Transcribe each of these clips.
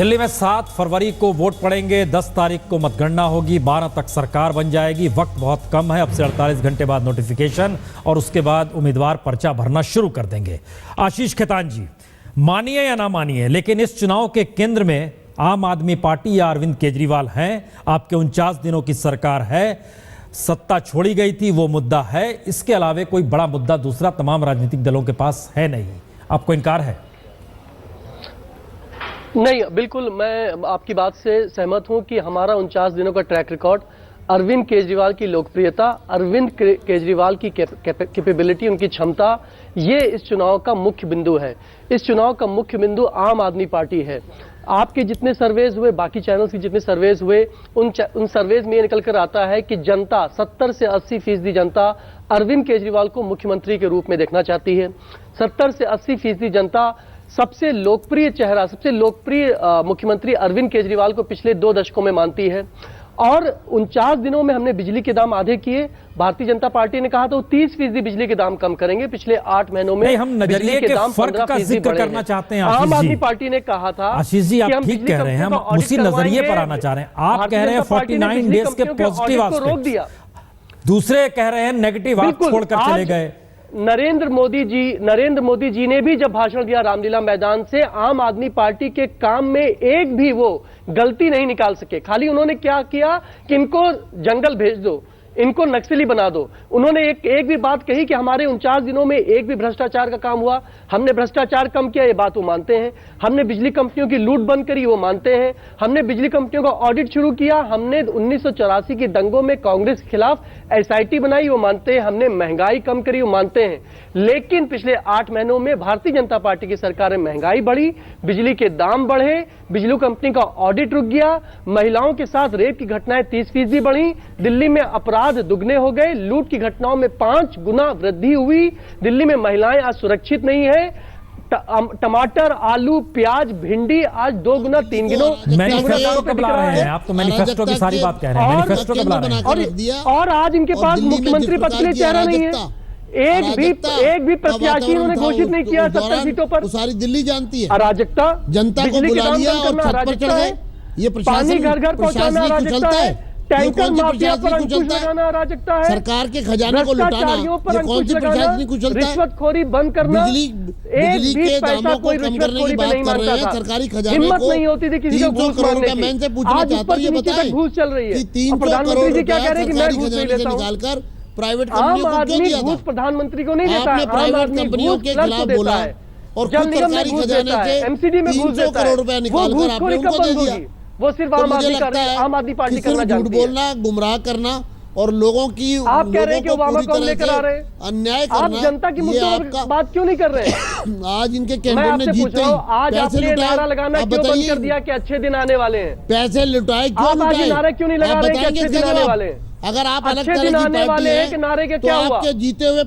दिल्ली में 7 फरवरी को वोट पड़ेंगे, 10 तारीख को मतगणना होगी, 12 तक सरकार बन जाएगी। वक्त बहुत कम है, अब से 48 घंटे बाद नोटिफिकेशन और उसके बाद उम्मीदवार पर्चा भरना शुरू कर देंगे। आशीष खेतान जी, मानिए या ना मानिए, लेकिन इस चुनाव के केंद्र में आम आदमी पार्टी या अरविंद केजरीवाल हैं। आपके 49 दिनों की सरकार है, सत्ता छोड़ी गई थी, वो मुद्दा है। इसके अलावा कोई बड़ा मुद्दा दूसरा तमाम राजनीतिक दलों के पास है नहीं। आपको इनकार है? नहीं, बिल्कुल मैं आपकी बात से सहमत हूं कि हमारा 49 दिनों का ट्रैक रिकॉर्ड, अरविंद केजरीवाल की लोकप्रियता, अरविंद केजरीवाल की कैपेबिलिटी, उनकी क्षमता, ये इस चुनाव का मुख्य बिंदु है। इस चुनाव का मुख्य बिंदु आम आदमी पार्टी है। आपके जितने सर्वेज हुए, बाकी चैनल्स के जितने सर्वेज हुए, उन सर्वेज में ये निकल कर आता है कि जनता 70 से 80% जनता अरविंद केजरीवाल को मुख्यमंत्री के रूप में देखना चाहती है। 70 से 80% जनता सबसे लोकप्रिय चेहरा, सबसे लोकप्रिय मुख्यमंत्री अरविंद केजरीवाल को पिछले 2 दशकों में मानती है। और 49 दिनों में हमने बिजली के दाम आधे किए। भारतीय जनता पार्टी ने कहा तो 30% बिजली के दाम कम करेंगे। पिछले 8 महीनों में हम नजरिए के दाम 15% करना चाहते हैं। आम आदमी पार्टी ने कहा था, आशीष जी आप ठीक कह रहे हैं, हम उसी नजरिए पर आना चाह रहे हैं। आप कह रहे हैं 49 डेज के पॉजिटिव को रोक दिया, दूसरे कह रहे हैं नेगेटिव, आप छोड़कर चले गए। नरेंद्र मोदी जी ने भी जब भाषण दिया रामलीला मैदान से, आम आदमी पार्टी के काम में एक भी वो गलती नहीं निकाल सके। खाली उन्होंने क्या किया कि इनको जंगल भेज दो, इनको नक्सली बना दो। उन्होंने एक भी बात कही कि हमारे 49 दिनों में एक भी भ्रष्टाचार का काम हुआ? हमने भ्रष्टाचार कम किया, ये बात वो मानते हैं। हमने बिजली कंपनियों की लूट बंद करी, वो मानते हैं। हमने बिजली कंपनियों का ऑडिट शुरू किया। हमने 1984 के दंगों में कांग्रेस के खिलाफ SIT बनाई, वो मानते हैं। हमने महंगाई कम करी, वो मानते हैं। लेकिन पिछले 8 महीनों में भारतीय जनता पार्टी की सरकार में महंगाई बढ़ी, बिजली के दाम बढ़े, बिजली कंपनी का ऑडिट रुक गया, महिलाओं के साथ रेप की घटनाएं 30% बढ़ी, दिल्ली में अपराध दुगने हो गए, लूट की घटनाओं में 5 गुना वृद्धि हुई, दिल्ली में महिलाएं आज सुरक्षित नहीं है। टमाटर, आलू, प्याज, भिंडी आज 2 गुना 3 गुना। मैनिफेस्टो कब ला रहे हैं आप? तो मैनिफेस्टो की सारी बात कह रहे हैं, मैनिफेस्टो कब ला रहे हैं? और आज इनके पास मुख्यमंत्री पद के लिए चेहरा नहीं है। एक भी प्रत्याशी इन्होंने घोषित नहीं किया 70 सीटों पर। सारी दिल्ली जानती है। अराजकता, जनता को बुला लिया और छत पर चढ़ गए। ये पानी घर घर पहुंचाना अराजकता है, टैंकर माफिया पर अंकुश लगाना अराजकता है, सरकार के खजाने को लुटाना, ये कौन सी प्रशासनिक कुशलता है? रिश्वतखोरी बंद करना, बिजली के दामों को कम करने की बात कर रहे हैं। सरकारी खजाने को नहीं होती थी किसी का 300 करोड़ रुपया। मैं इनसे पूछना चाहता हूँ, ये बताएं घूस चल रही है कि 300 करोड़ रुपया सरकारी खजाने से निकालकर प्राइवेट कंपनियों को क्यों दिया था? प्रधानमंत्री को नहीं देता। आपने प्राइवेट कंपनियों के खिलाफ बोला और खुद सरकारी खजाने से 300 करोड़ रुपया निकालकर आपने उनको दे दिया। वो सिर्फ आम आदमी पार्टी करना जानती है। झूठ बोलना, गुमराह करना और लोगों की, आप कह रहे हैं कि ओबामा को लेकर आ रहे हैं, अन्याय करना। आप जनता की मुद्दों पर बात क्यों नहीं कर रहे हैं? आज इनके कैंडिडेट ने जीतते ही आज आपने नारा लगाना क्यों बंद कर दिया कि अच्छे दिन आने वाले हैं? पैसे लुटाए क्यों लुटाए? नारे क्यों नहीं लगा रहे कि अच्छे दिन आने वाले हैं? अगर आप अलग तरह की पार्टी हैं, नारे के क्या हुआ? आपके जीते हुए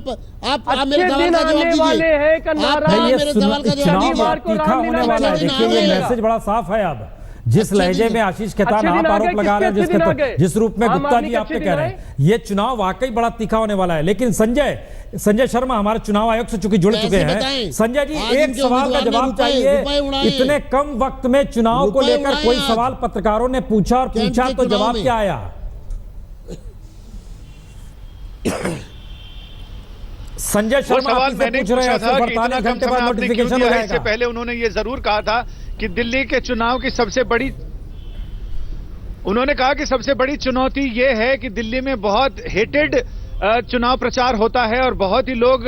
आप मेरे सवाल का जवाब दीजिए। मेरे सवाल का जवाब होने वाला है। देखिए ये मैसेज बड़ा साफ है। अब जिस लहजे में आशीष खेतान आप आरोप लगा रहे हैं, जिस रूप में गुप्ता जी आपसे कह रहे हैं, ये चुनाव वाकई बड़ा तीखा होने वाला है। लेकिन संजय शर्मा हमारे चुनाव आयोग से चूंकि जुड़ चुके हैं, संजय जी एक सवाल का जवाब चाहिए। इतने कम वक्त में चुनाव को लेकर कोई सवाल पत्रकारों ने पूछा और पूछा तो जवाब क्या आया? संजय शर्मा सवाल मैंने पूछा था कि इतना कम समय आपने क्यों दिया है? इससे पहले उन्होंने ये जरूर कहा था कि दिल्ली के चुनाव की सबसे बड़ी, उन्होंने कहा कि सबसे बड़ी चुनौती ये है कि दिल्ली में बहुत हेटेड चुनाव प्रचार होता है और बहुत ही लोग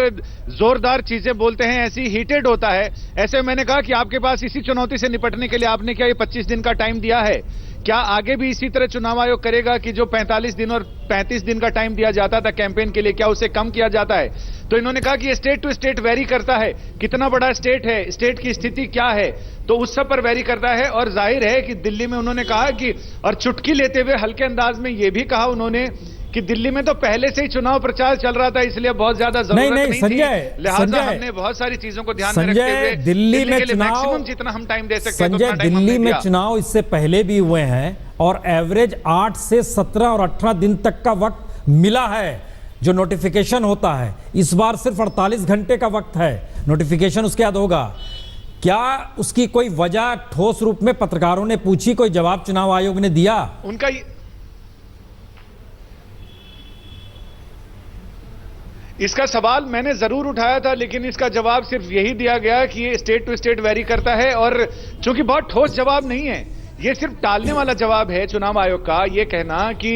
जोरदार चीजें बोलते हैं, ऐसी हीटेड होता है। ऐसे मैंने कहा कि आपके पास इसी चुनौती से निपटने के लिए आपने क्या ये 25 दिन का टाइम दिया है? क्या आगे भी इसी तरह चुनाव आयोग करेगा कि जो 45 दिन और 35 दिन का टाइम दिया जाता था कैंपेन के लिए, क्या उसे कम किया जाता है? तो इन्होंने कहा कि ये स्टेट टू स्टेट वेरी करता है, कितना बड़ा स्टेट है, स्टेट की स्थिति क्या है, तो उस सब पर वेरी करता है। और जाहिर है कि दिल्ली में उन्होंने कहा कि, और चुटकी लेते हुए हल्के अंदाज में यह भी कहा उन्होंने कि दिल्ली में तो पहले से ही चुनाव प्रचार चल रहा था, इसलिए बहुत ज्यादा जरूरत नहीं थी, लिहाजा हमने बहुत सारी चीजों को ध्यान में रखते हुए दिल्ली में मैक्सिमम जितना हम टाइम दे सकते हैं संजय, दिल्ली में चुनाव इससे पहले भी हुए हैं और एवरेज 8 से 17 और 18 दिन तक का वक्त मिला है जो नोटिफिकेशन होता है। इस बार सिर्फ 48 घंटे का वक्त है, नोटिफिकेशन उसके बाद होगा। क्या उसकी कोई वजह ठोस रूप में पत्रकारों ने पूछी, कोई जवाब चुनाव आयोग ने दिया? उनका इसका सवाल मैंने जरूर उठाया था, लेकिन इसका जवाब सिर्फ यही दिया गया कि ये स्टेट टू स्टेट वेरी करता है, और चूंकि बहुत ठोस जवाब नहीं है, ये सिर्फ टालने वाला जवाब है चुनाव आयोग का। ये कहना कि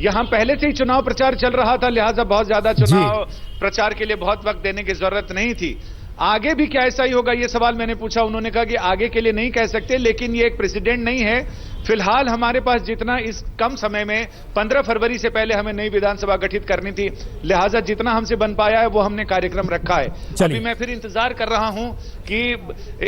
यहां पहले से ही चुनाव प्रचार चल रहा था, लिहाजा बहुत ज्यादा चुनाव प्रचार के लिए बहुत वक्त देने की जरूरत नहीं थी। आगे भी क्या ऐसा ही होगा, ये सवाल मैंने पूछा। उन्होंने कहा कि आगे के लिए नहीं कह सकते, लेकिन ये एक प्रेसिडेंट नहीं है। फिलहाल हमारे पास जितना इस कम समय में 15 फरवरी से पहले हमें नई विधानसभा गठित करनी थी, लिहाजा जितना हमसे बन पाया है वो हमने कार्यक्रम रखा है। अभी मैं फिर इंतजार कर रहा हूं कि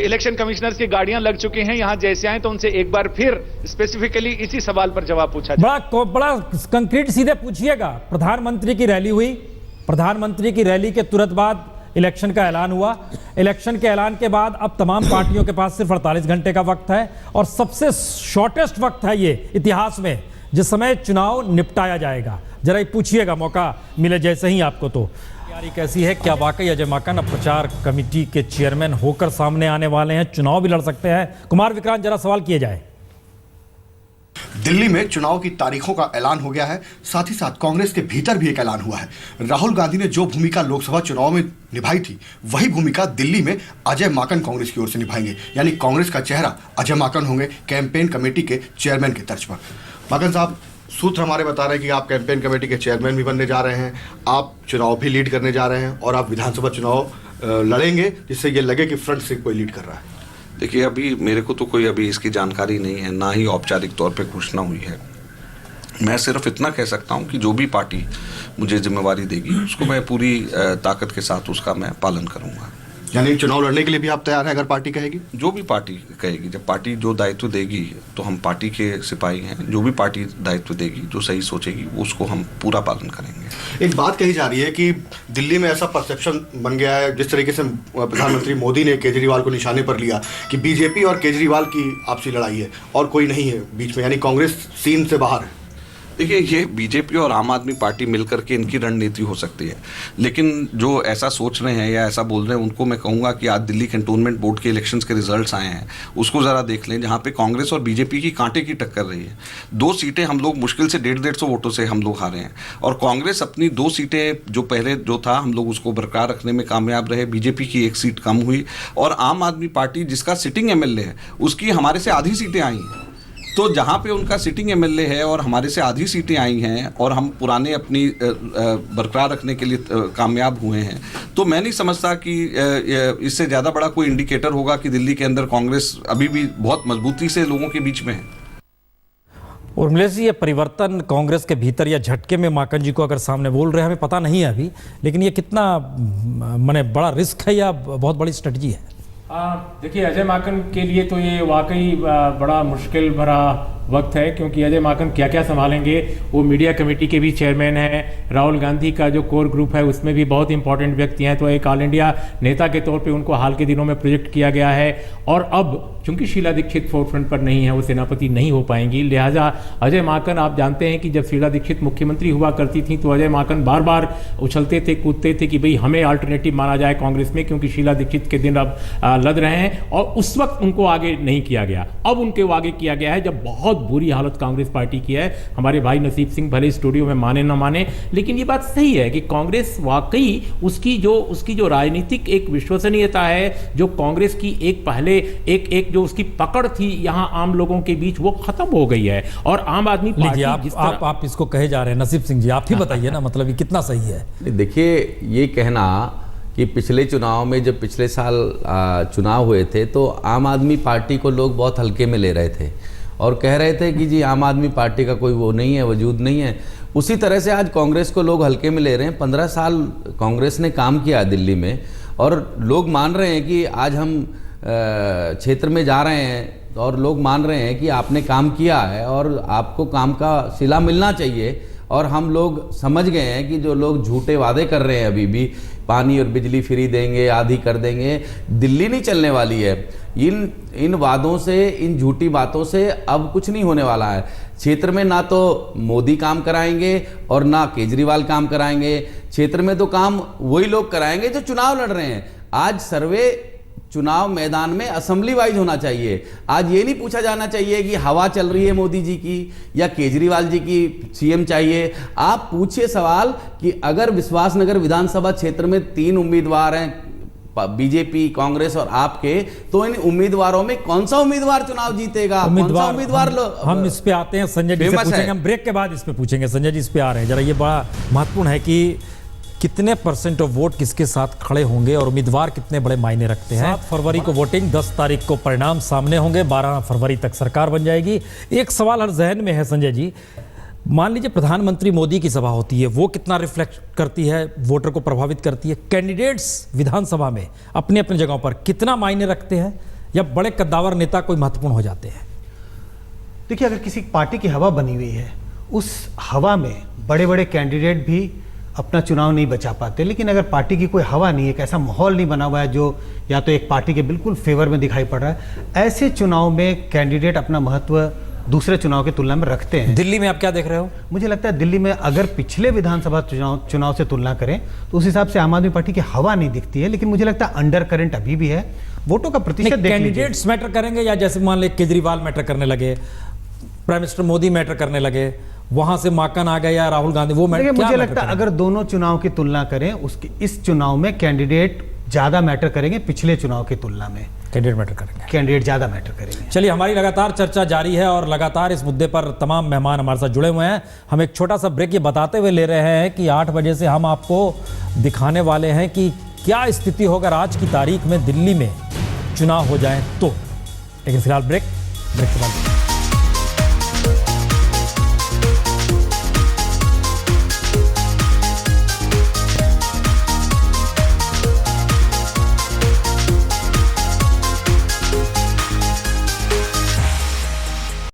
इलेक्शन कमिश्नर्स की गाड़ियां लग चुकी हैं, यहां जैसे आए तो उनसे एक बार फिर स्पेसिफिकली इसी सवाल पर जवाब पूछा जाए। बड़ा कंक्रीट सीधे पूछिएगा। प्रधानमंत्री की रैली हुई, प्रधानमंत्री की रैली के तुरंत बाद इलेक्शन का ऐलान हुआ। इलेक्शन के ऐलान के बाद अब तमाम पार्टियों के पास सिर्फ 48 घंटे का वक्त है, और सबसे शॉर्टेस्ट वक्त है ये इतिहास में जिस समय चुनाव निपटाया जाएगा। जरा पूछिएगा मौका मिले जैसे ही आपको। तो तैयारी कैसी है? क्या वाकई अजय माकन अब प्रचार कमेटी के चेयरमैन होकर सामने आने वाले हैं, चुनाव भी लड़ सकते हैं? कुमार विक्रांत, जरा सवाल किए जाए। दिल्ली में चुनाव की तारीखों का ऐलान हो गया है, साथ ही साथ कांग्रेस के भीतर भी एक ऐलान हुआ है। राहुल गांधी ने जो भूमिका लोकसभा चुनाव में निभाई थी, वही भूमिका दिल्ली में अजय माकन कांग्रेस की ओर से निभाएंगे, यानी कांग्रेस का चेहरा अजय माकन होंगे कैंपेन कमेटी के चेयरमैन के तर्ज पर। माकन साहब, सूत्र हमारे बता रहे हैं कि आप कैंपेन कमेटी के चेयरमैन भी बनने जा रहे हैं, आप चुनाव भी लीड करने जा रहे हैं, और आप विधानसभा चुनाव लड़ेंगे जिससे ये लगे कि फ्रंट से कोई लीड कर रहा है। देखिए, अभी मेरे को तो कोई अभी इसकी जानकारी नहीं है, ना ही औपचारिक तौर पे घोषणा हुई है। मैं सिर्फ इतना कह सकता हूं कि जो भी पार्टी मुझे जिम्मेवारी देगी उसको मैं पूरी ताकत के साथ उसका मैं पालन करूंगा। यानी चुनाव लड़ने के लिए भी आप तैयार हैं अगर पार्टी कहेगी? जो भी पार्टी कहेगी, जब पार्टी जो दायित्व देगी तो हम पार्टी के सिपाही हैं। जो भी पार्टी दायित्व देगी, जो सही सोचेगी, उसको हम पूरा पालन करेंगे। एक बात कही जा रही है कि दिल्ली में ऐसा परसेप्शन बन गया है, जिस तरीके से प्रधानमंत्री मोदी ने केजरीवाल को निशाने पर लिया, कि बीजेपी और केजरीवाल की आपसी लड़ाई है और कोई नहीं है बीच में, यानी कांग्रेस सीन से बाहर है। देखिए, ये बीजेपी और आम आदमी पार्टी मिलकर के इनकी रणनीति हो सकती है, लेकिन जो ऐसा सोच रहे हैं या ऐसा बोल रहे हैं, उनको मैं कहूँगा कि आज दिल्ली कैंटोनमेंट बोर्ड के इलेक्शंस के रिजल्ट्स आए हैं, उसको ज़रा देख लें, जहाँ पे कांग्रेस और बीजेपी की कांटे की टक्कर रही है। 2 सीटें हम लोग मुश्किल से 150-150 वोटों से हम लोग हारे हैं, और कांग्रेस अपनी 2 सीटें जो पहले जो था हम लोग उसको बरकरार रखने में कामयाब रहे। बीजेपी की 1 सीट कम हुई, और आम आदमी पार्टी जिसका सिटिंग MLA है उसकी हमारे से आधी सीटें आई हैं। तो जहाँ पे उनका सिटिंग MLA है और हमारे से आधी सीटें आई हैं, और हम पुराने अपनी बरकरार रखने के लिए कामयाब हुए हैं, तो मैं नहीं समझता कि इससे ज़्यादा बड़ा कोई इंडिकेटर होगा कि दिल्ली के अंदर कांग्रेस अभी भी बहुत मजबूती से लोगों के बीच में है। उर्मिला जी, ये परिवर्तन कांग्रेस के भीतर या झटके में माकन जी को अगर सामने बोल रहे हैं, हमें पता नहीं है अभी, लेकिन ये कितना माने बड़ा रिस्क है या बहुत बड़ी स्ट्रेटजी है? देखिए, अजय माकन के लिए तो ये वाकई बड़ा मुश्किल भरा वक्त है, क्योंकि अजय माकन क्या क्या संभालेंगे। वो मीडिया कमेटी के भी चेयरमैन हैं, राहुल गांधी का जो कोर ग्रुप है उसमें भी बहुत इंपॉर्टेंट व्यक्ति हैं, तो एक ऑल इंडिया नेता के तौर पे उनको हाल के दिनों में प्रोजेक्ट किया गया है। और अब चूंकि शीला दीक्षित फोरफ्रंट पर नहीं है, वो सेनापति नहीं हो पाएंगी, लिहाजा अजय माकन, आप जानते हैं कि जब शीला दीक्षित मुख्यमंत्री हुआ करती थी तो अजय माकन बार बार उछलते थे, कूदते थे कि भाई हमें अल्टरनेटिव माना जाए कांग्रेस में, क्योंकि शीला दीक्षित के दिन अब लद रहे हैं, और उस वक्त उनको आगे नहीं किया गया। अब उनको आगे किया गया है जब बहुत बुरी हालत कांग्रेस पार्टी की है। हमारे भाई नसीब सिंह भले स्टूडियो में माने ना माने, लेकिन ये बात सही है कि कांग्रेस वाकई उसकी जो राजनीतिक एक विश्वसनीयता है, जो कांग्रेस की एक पहले एक जो उसकी पकड़ थी यहाँ आम लोगों के बीच, वो खत्म हो गई है। और आम आदमी पार्टी आप इसको कहे जा रहे हैं, नसीब सिंह जी आप ही बताइए ना, मतलब ये कितना सही है? देखिए, ये कहना कि पिछले चुनाव में, जब पिछले साल चुनाव हुए थे, तो आम आदमी पार्टी को लोग बहुत हल्के में ले रहे थे और कह रहे थे कि जी आम आदमी पार्टी का कोई वो नहीं है, वजूद नहीं है। उसी तरह से आज कांग्रेस को लोग हल्के में ले रहे हैं। 15 साल कांग्रेस ने काम किया दिल्ली में, और लोग मान रहे हैं कि आज हम क्षेत्र में जा रहे हैं और लोग मान रहे हैं कि आपने काम किया है और आपको काम का सिला मिलना चाहिए। और हम लोग समझ गए हैं कि जो लोग झूठे वादे कर रहे हैं, अभी भी पानी और बिजली फ्री देंगे, आधी कर देंगे, दिल्ली नहीं चलने वाली है। इन वादों से, इन झूठी बातों से अब कुछ नहीं होने वाला है। क्षेत्र में ना तो मोदी काम कराएंगे और ना केजरीवाल काम कराएंगे। क्षेत्र में तो काम वही लोग कराएंगे जो चुनाव लड़ रहे हैं। आज सर्वे चुनाव मैदान में असेंबली वाइज होना चाहिए। आज ये नहीं पूछा जाना चाहिए कि हवा चल रही है मोदी जी की या केजरीवाल जी की सीएम चाहिए। आप पूछिए सवाल कि अगर विश्वासनगर विधानसभा क्षेत्र में 3 उम्मीदवार हैं, बीजेपी, कांग्रेस और आपके, तो इन उम्मीदवारों में कौन सा उम्मीदवार चुनाव जीतेगा? उम्मीदवार हम इस पे आते हैं संजय जी से पूछेंगे, हम ब्रेक के बाद इस पे पूछेंगे। संजय जी इस पे आ रहे हैं, जरा ये बड़ा महत्वपूर्ण है कि कितने % ऑफ वोट किसके साथ खड़े होंगे और उम्मीदवार कितने बड़े मायने रखते हैं। 7 फरवरी को वोटिंग, 10 तारीख को परिणाम सामने होंगे, 12 फरवरी तक सरकार बन जाएगी। एक सवाल हर जहन में है संजय जी, मान लीजिए प्रधानमंत्री मोदी की सभा होती है, वो कितना रिफ्लेक्ट करती है, वोटर को प्रभावित करती है? कैंडिडेट्स विधानसभा में अपने अपने जगहों पर कितना मायने रखते हैं, या बड़े कद्दावर नेता कोई महत्वपूर्ण हो जाते हैं? देखिए, अगर किसी पार्टी की हवा बनी हुई है, उस हवा में बड़े बड़े कैंडिडेट भी अपना चुनाव नहीं बचा पाते। लेकिन अगर पार्टी की कोई हवा नहीं है, एक ऐसा माहौल नहीं बना हुआ है जो या तो एक पार्टी के बिल्कुल फेवर में दिखाई पड़ रहा है, ऐसे चुनाव में कैंडिडेट अपना महत्व दूसरे चुनाव की तुलना में रखते हैं। दिल्ली में आप क्या देख रहे हो? मुझे लगता है दिल्ली में अगर पिछले विधानसभा चुनाव से तुलना करें तो उस हिसाब से आम आदमी पार्टी की हवा नहीं दिखती है। लेकिन मुझे लगता है अंडर करंट अभी भी है, वोटों का प्रतिशत। कैंडिडेट्स मैटर करेंगे, या जैसे मान ले केजरीवाल मैटर करने लगे, प्राइम मिनिस्टर मोदी मैटर करने लगे, वहां से माकन आ गया या राहुल गांधी, वो मैटर? मुझे लगता है अगर दोनों चुनाव की तुलना करें, उसके इस चुनाव में कैंडिडेट ज्यादा मैटर करेंगे पिछले चुनाव की तुलना में। कैंडिडेट मैटर करेंगे, कैंडिडेट ज्यादा मैटर करेंगे। चलिए, हमारी लगातार चर्चा जारी है और लगातार इस मुद्दे पर तमाम मेहमान हमारे साथ जुड़े हुए हैं। हम एक छोटा सा ब्रेक ये बताते हुए ले रहे हैं कि 8 बजे से हम आपको दिखाने वाले हैं कि क्या स्थिति होगा आज की तारीख में दिल्ली में चुनाव हो जाए तो। लेकिन फिलहाल ब्रेक के बाद